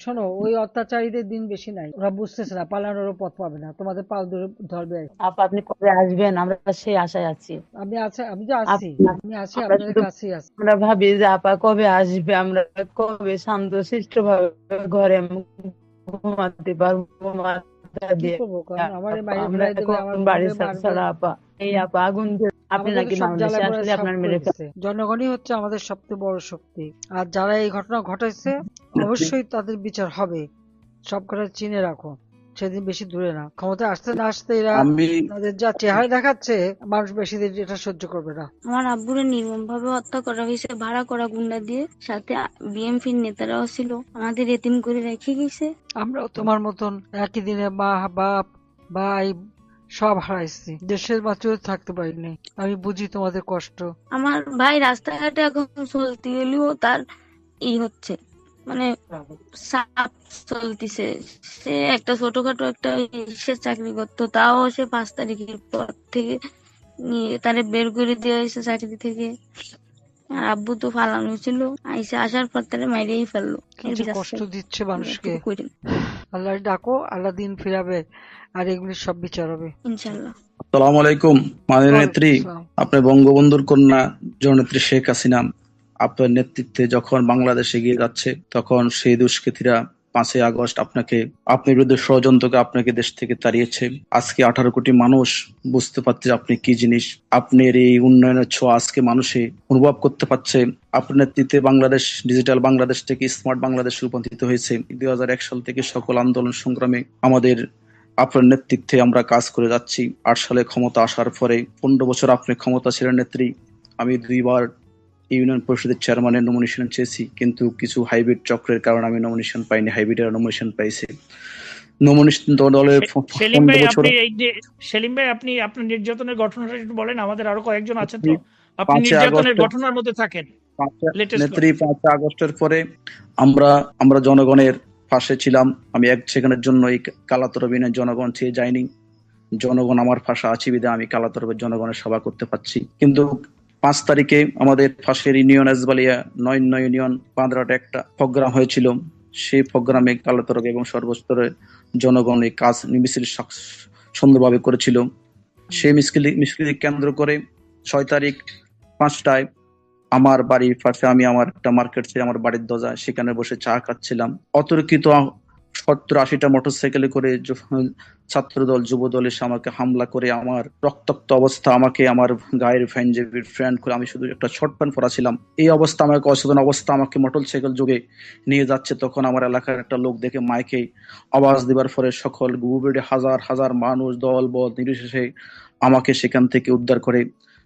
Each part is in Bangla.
শোনো, ওই অত্যাচারীদের দিন বেশি নাই, ওরা বুঝতেছে না, পালানোরও পথ পাবে না, তোমাদের পাল ধরে ধরবে। আপা আপনি কবে আসবেন? আমরা সেই আশায় আছি। আমি যে আছি, আপ- আমি আছি, আমরা আপনাদের শুধু কাছেই আছি। আমরা ভাবি যে আপা কবে আসবে, আমরা কবে শান্তশিষ্ট ভাবে ঘরে ঘুমাতে পারবো মাথা কি দিয়ে। করবো, কারণ আমার আপা মায়ের আমরা ফেলাই দেবে, এখন আমার বাড়ি বোনরে মারবে। ছাড়া আপা, এই আপা আগুন আপনি আমাদেরকে নাকি সব বাংলাদেশে জ্বালায় পড়ায় আসলে সাফ আপনার করে মেরে দিচ্ছে। জনগণই হচ্ছে আমাদের সবচেয়ে বড় শক্তি। আর যারা এই ঘটনা ঘটাইছে, ফেলবে। অবশ্যই তাদের বিচার হবে। সব কথা চিনে রাখো, সেদিন বেশি দূরে না। ক্ষমতায় আসতে না আসতে এরা আমি তাদের যা চেহারা দেখাচ্ছে, মানুষ বেশি দিন এটা সহ্য করবে না। আমার আব্বুরে নির্মমভাবে হত্যা করা হয়েছে ভাড়া করা গুন্ডা দিয়ে, সাথে বিএমপির নেতারাও ছিল, আমাদের এতিম করে রেখে গেছে। আমরাও তোমার মতন একই দিনে মা, বাপ, ভাই সব হারাইছি, দেশের মাটিও থাকতে পারিনি। আমি বুঝি তোমাদের কষ্ট। আমার ভাই রাস্তাঘাটে এখন চলতে গেলেও তার হচ্ছে, মানে সাপ চলতিছে। সে একটা ছোটখাটো একটা সে চাকরি করতো, তাও সে 5 তারিখের পর থেকে নিয়ে তারে বের করে দেওয়া হয়েছে চাকরি থেকে। আর আব্বু তো ফালানো ছিল, আইসে আসার পর তারে মাইরেই ফেললো। কি এর যে বিচার কষ্ট চাই, দিচ্ছে মানুষকে। এটুকু করেন আল্লাহ ডাকো, আল্লাহ দিন ফিরাবে, আর এগুলির সব বিচার হবে। ইনশাল্লাহ। আসসালামু আলাইকুম মাননীয় ওয়ালাইকুম নেত্রী, আসসালাম। আপনি বঙ্গবন্ধুর কন্যা জননেত্রী শেখ হাসিনা, আপনার নেতৃত্বে যখন বাংলাদেশ এগিয়ে যাচ্ছে, তখন সেই দুষ্কৃতীরা 5ই আগস্ট আপনার বিরুদ্ধে ষড়যন্ত্রকে আপনাকে দেশ থেকে তাড়িয়েছে। আজকে 18 কোটি মানুষ বুঝতে পারছে আপনি কি জিনিস। আপনার এই উন্নয়নের ছোঁয়া আজকে মানুষে অনুভব করতে পারছে। আপনার নেতৃত্বে বাংলাদেশ ডিজিটাল বাংলাদেশ থেকে স্মার্ট বাংলাদেশ রূপান্তরিত হয়েছে। 2001 সাল থেকে সকল আন্দোলন সংগ্রামে আমাদের আপনার নেতৃত্বে আমরা কাজ করে যাচ্ছি। 8 সালে ক্ষমতা আসার পরে 15 বছর আপনি ক্ষমতা ছিলেন নেত্রী। আমি 2বার ইউনিয়ন পরিষদের চেয়ারম্যানের নমিনেশন চেয়েছি, কিন্তু কিছু হাইব্রিড চক্রের কারণে আমি নমিনেশন পাইনি, হাইব্রিডের নমিনেশন পাইছে। নমিনেশন দলের সেলিম ভাই 15 বছর। আপনি এই যে সেলিম ভাই আপনি আপনার নির্যাতনের ঘটনাটা একটু বলেন, আমাদের আরো কয়েকজন আছেন তো। আপনি পাঁচই নির্যাতনের আগস্টের ঘটনার মধ্যে থাকেন, লেটেস্ট নেত্রী বলেন। 5ই আগস্টের পরে আমরা আমরা জনগণের পাশে ছিলাম। আমি 1 সেকেন্ডের জন্য এই কালাতরবিনের জনগণ চেয়ে যাইনি। জনগণ আমার পাশে আছে বিধায় আমি কালাতরবের জনগণের সেবা করতে পারছি। কিন্তু 5 তারিখে আমাদের পাশের ইউনিয়ন এসবালিয়া 9 ইউনিয়ন পান্দ্রাটে একটা প্রোগ্রাম হয়েছিল। সেই প্রোগ্রামে কালাতরব এবং সর্বস্তরের জনগণ এই কাজ মিছিল সুন্দরভাবে করেছিল। সেই মিছিল কেন্দ্র করে 6 তারিখ 5টায় আমার বাড়ির পাশে, আমি আমার একটা মার্কেট ছিল আমার বাড়ির দরজা, সেখানে বসে চা খাচ্ছিলাম। অতর্কিত 70-80টা মোটরসাইকেলে করে ছাত্রদল যুব দল এসে আমাকে হামলা করে, আমার রক্তাক্ত অবস্থা, আমাকে আমার গায়ের পাঞ্জাবির ফ্রেন্ড করে, আমি শুধু একটা শর্ট প্যান্ট পরা ছিলাম, এই অবস্থা, আমাকে অচেতন অবস্থা আমাকে মোটরসাইকেল যোগে নিয়ে যাচ্ছে। তখন আমার এলাকার একটা লোক দেখে মাইকে আওয়াজ দেবার পরে সকল গুবুবেড়ে হাজার হাজার মানুষ দল বল নির্বিশেষে আমাকে সেখান থেকে উদ্ধার করে।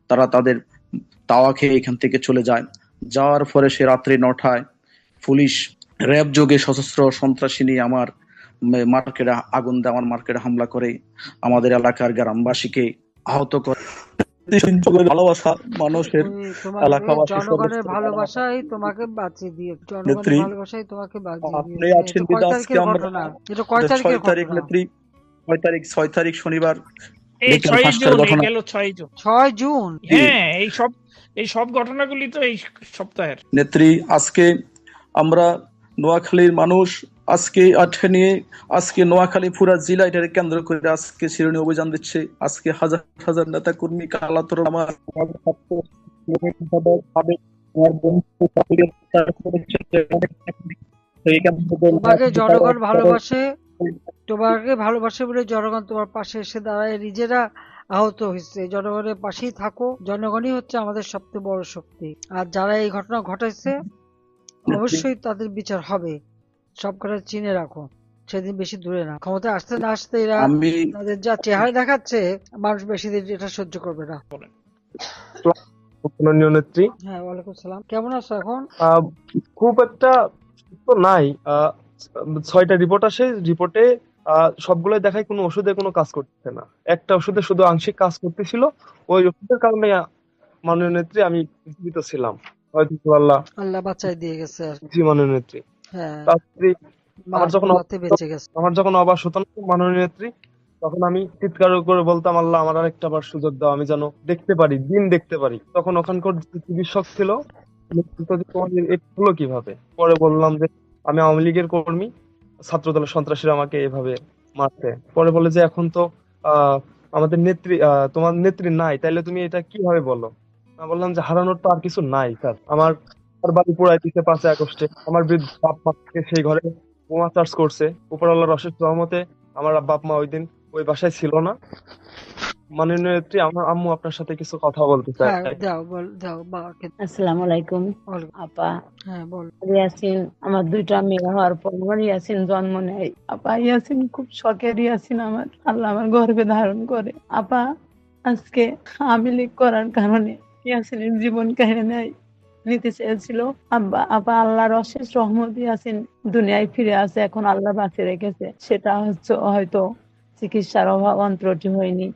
তারা তাদের তাওয়া খেয়ে এখান থেকে চলে যায়। যাওয়ার পরে সে রাত্রি 9টায় পুলিশ র্যাব যোগে সশস্ত্র সন্ত্রাসী নিয়ে আমার মার্কেটে আগুন দেয়, আমার মার্কেটে হামলা করে আমাদের এলাকার গ্রামবাসীকে আহত করে। ভালোবাসা মানুষের, তোমাকে এলাকাবাসী জনগণের সদস্যের ভালোবাসা। ভালোবাসাই তোমাকে বাঁচিয়ে দিয়ে, জনগণের নেত্রী, ভালোবাসাই তোমাকে বাঁচিয়ে আপনি দিয়েছে। আছেন এটা কয় বিধা আজকে তারিখের আমরা ঘটনা? এটা কয় তারিখের 6 তারিখ ঘটনা? নেত্রী, 6 তারিখ শনিবার এই বিকেল 6ই জুন, 5টার এই ঘটনা। গেল 6ই জুন। 6 জুন। হ্যাঁ, এই সব ঘটনাগুলি তো এই সপ্তাহের। নেত্রী, আজকে আমরা নোয়াখালীর মানুষ আজকে নিয়ে আজকে নোয়াখালী পুরা জেলা এটাকে কেন্দ্র করে আজকে শিরোনি অভিযান দিচ্ছে। আজকে হাজার হাজার নেতা কর্মী কালাতর আমার তোমাকে জনগণ ভালোবাসে, তোমাকে ভালোবাসে বলে জনগণ তোমার পাশে এসে দাঁড়ায়, নিজেরা আহত হয়েছে। জনগণের পাশেই থাকো, জনগণই হচ্ছে আমাদের সবচেয়ে বড় শক্তি। আর যারা এই ঘটনা ঘটাইছে, অবশ্যই তাদের বিচার হবে। সব কথা চিনে রাখো, সেদিন বেশি দূরে না। ক্ষমতায় আসতে না আসতে এরা আমি তাদের যা চেহারা দেখাচ্ছে, মানুষ বেশি দিন এটা সহ্য করবে না। মাননীয় নেত্রী, হ্যাঁ, ওয়ালাইকুম সালাম। কেমন আছো এখন? খুব একটা তো নাই। 6টা রিপোর্ট আসে, রিপোর্টে সবগুলোই দেখায় কোনো ওষুধে কোনো কাজ করতেছে না। একটা ওষুধে শুধু আংশিক কাজ করতেছিল। ওই ওষুধের কারণে মাননীয় নেত্রী আমি জীবিত ছিলাম, হয়তো আল্লাহ আল্লাহ বাঁচাই দিয়ে গেছে আর। জি মাননীয় নেত্রী। হ্যাঁ, তারপরে মার আমার যখন দোয়াতে বেঁচে গেছে। আমার যখন অবাস হতো না মাননীয় নেত্রী, তখন আমি চিৎকার করে বলতাম, আল্লাহ আমার আরেকটা বার সুযোগ দাও, আমি যেন দেখতে পারি, দিন দেখতে পারি। তখন ওখানকার যে চিকিৎসক ছিল, উনি বলতো যে তোমাদের এটা হলো কিভাবে। পরে বললাম যে আমি আওয়ামী লীগের কর্মী, ছাত্রদলের সন্ত্রাসীরা আমাকে এভাবে মারছে। পরে বলে যে এখন তো আমাদের নেত্রী, তোমার নেত্রী নাই, তাইলে তুমি এটা কিভাবে বলো? আমি বললাম যে হারানোর তো আর কিছু নাই স্যার। আমার বাড়ি পোড়ায় দিচ্ছে 5ই আগস্টে, আমার বৃদ্ধ বাপ মাকে সেই ঘরে বোমা চার্জ করছে। উপরওয়ালার অশেষ রহমতে আমার বাপ মা ওই দিন ওই বাসায় ছিল না। মাননীয় নেত্রী, আমার আম্মু আপনার সাথে কিছু কথা বলতে চায়। হ্যাঁ, যাও বাবাকে। আসসালামু আলাইকুম আপা। হ্যাঁ, বল। ইয়াসিন, আমার 2টা মেয়ে হওয়ার পর আমার ইয়াসিন জন্ম নেয়। আপা ইয়াসিন খুব শখের ইয়াসিন আমার, আল্লাহ আমার গর্ভে ধারণ করে। আপা আজকে আওয়ামী লীগ করার কারণে ইয়াসিনের জীবন কেড়ে নেয় নিতে চেয়েছিল। আপা আল্লাহর অশেষ রহমত ইয়াসিন দুনিয়ায় ফিরে আসে, এখন আল্লাহ বাঁচিয়ে রেখেছে। সেটা হচ্ছে হয়তো চিকিৎসার অভাব, অন্তরটি হয়নি।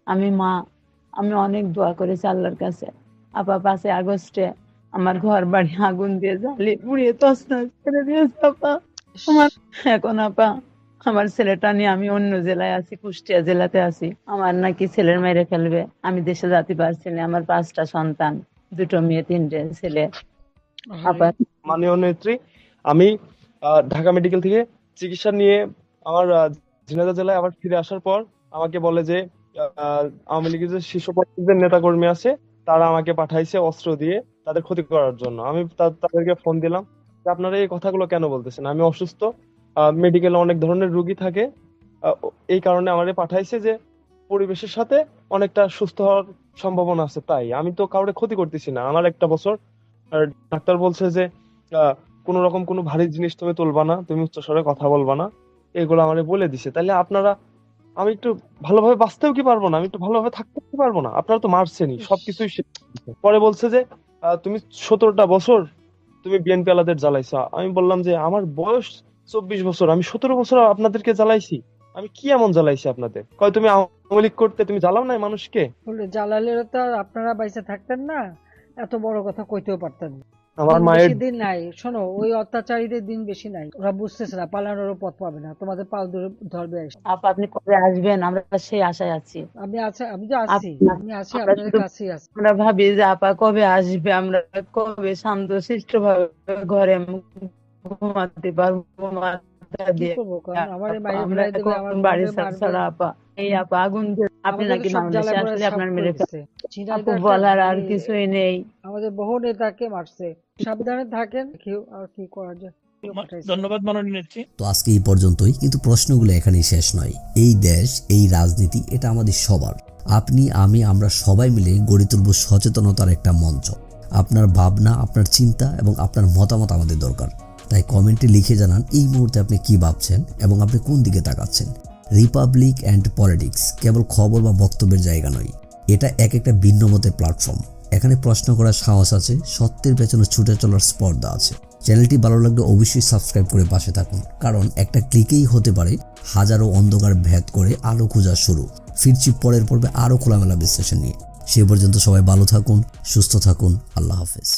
আমি অনেক দোয়া করেছি আল্লাহর কাছে। আপা 5ই আগস্টে আমার ঘর বাড়ি আগুন দিয়ে জ্বালিয়ে পুড়িয়ে তছনছ করে দিয়েছে আপা। এখন আপা আমার ছেলেটা নিয়ে আমি অন্য জেলায় আছি, কুষ্টিয়া জেলাতে আছি। আমার নাকি ছেলের মেরে ফেলবে, আমি দেশে যেতে পারছি না। আমার 5টা সন্তান, 2টো মেয়ে 3টে ছেলে। আপা মাননীয় নেত্রী, আমি ঢাকা মেডিকেল থেকে চিকিৎসা নিয়ে আমার ঝিনাইদহ জেলায় আবার ফিরে আসার পর আমাকে বলে যে আওয়ামী লীগের যে শীর্ষ পর্যায়ের নেতাকর্মী আছে তারা আমাকে পাঠাইছে অস্ত্র দিয়ে তাদের ক্ষতি করার জন্য। আমি তাদেরকে ফোন দিলাম যে আপনারা এই কথাগুলো কেন বলতেছেন, আমি অসুস্থ, মেডিকেলে অনেক ধরনের রোগী থাকে, এই কারণে আমারে পাঠাইছে যে পরিবেশের সাথে অনেকটা সুস্থ হওয়ার সম্ভাবনা আছে। তাই আমি তো কাউরে ক্ষতি করতেছি না। আমার 1টা বছর, আর ডাক্তার বলছে যে কোনো রকম কোনো ভারী জিনিস তুমি তুলবা না, তুমি উচ্চস্বরে কথা বলবা না, এগুলো আমারে বলে দিছে। তাহলে আপনারা, আমি একটু ভালোভাবে বাঁচতেও কি পারবো না, আমি একটু ভালোভাবে থাকতে কি পারবো না? আপনারা তো মারছেনই, সবকিছুই শেষ করছেন। পরে বলছে যে তুমি 17টা বছর তুমি বিএনপি আলাদের জ্বালাইছো। আমি বললাম যে আমার বয়স 24 বছর, আমি 17 বছর আপনাদেরকে জ্বালাইছি, আমি কি এমন জ্বালাইছি আপনাদের? কয় তুমি আওয়ামী লীগ করতে তুমি জ্বালাও নাই মানুষকে? বলে জ্বালালে তো আর আপনারা বাইসে থাকতেন না, এত বড় কথা কইতেও পারতেন না। আমার দিন মায়ের বেশি দিন নাই, শোনো, ওই অত্যাচারীদের দিন বেশি নাই। ওরা বুঝতেছে না, পালানোরও পথ পাবে না, তোমাদের পাল ধরবে এসে। আপা আপনি কবে আসবেন? আমরা সেই আশায় আছি। আমি তো আছি, আমি আছি, আমরা আপনাদের শুধু কাছেই আছি। আমরা ভাবি যে আপা কবে আসবে, আমরা কবে শান্তশিষ্ট ভাবে ঘরে ঘুমাতে পারবো। মাথা কি দিয়ে করবো, কারণ আমার আপা, বাইরে আমরা ফেলাই দেবে, আমার এখন বাড়ি বউকে মারবে। ছাড়া আপা, এই আপা আগুন আপনি আমাদের নাকি সব বাংলাদেশে জ্বালা পড়া আসলে সাফ আপনার করে মেরে দিচ্ছে। আপু ঝিনাইদহ একটা বলার আর মানে কিছুই নেই। আমাদের বহু নেতাকে মারছে। সাবধানে থাকেন, কেউ আর কি করা যায়। কেউ পাঠাইছে। ধন্যবাদ মাননীয় নেত্রী। তো আজকে এই পর্যন্তই, কিন্তু প্রশ্নগুলো এখানেই শেষ নয়। এই দেশ, এই রাজনীতি, এটা আমাদের সবার। আপনি, আমি, আমরা সবাই মিলে গড়ে তুলব সচেতনতার একটা মঞ্চ। আপনার ভাবনা, আপনার চিন্তা এবং আপনার মতামত আমাদের দরকার। তাই কমেন্টে লিখে জানান এই মুহূর্তে আপনি কি ভাবছেন এবং আপনি কোন দিকে তাকাচ্ছেন। রিপাবলিক অ্যান্ড পলিটিক্স কেবল খবর বা বক্তব্যের জায়গা নয়, এটা একটা ভিন্ন মতের প্ল্যাটফর্ম। এখানে প্রশ্ন করার সাহস আছে, সত্যের পেছনে ছুটে চলার স্পর্ধা আছে। চ্যানেলটি ভালো লাগলে অবশ্যই সাবস্ক্রাইব করে পাশে থাকুন, কারণ একটা ক্লিকেই হতে পারে হাজারো অন্ধকার ভেদ করে আলো খোঁজা শুরু। ফিরছি পরের পর্বে আরও খোলামেলা বিশ্লেষণ নিয়ে। সে পর্যন্ত সবাই ভালো থাকুন, সুস্থ থাকুন। আল্লাহ হাফেজ।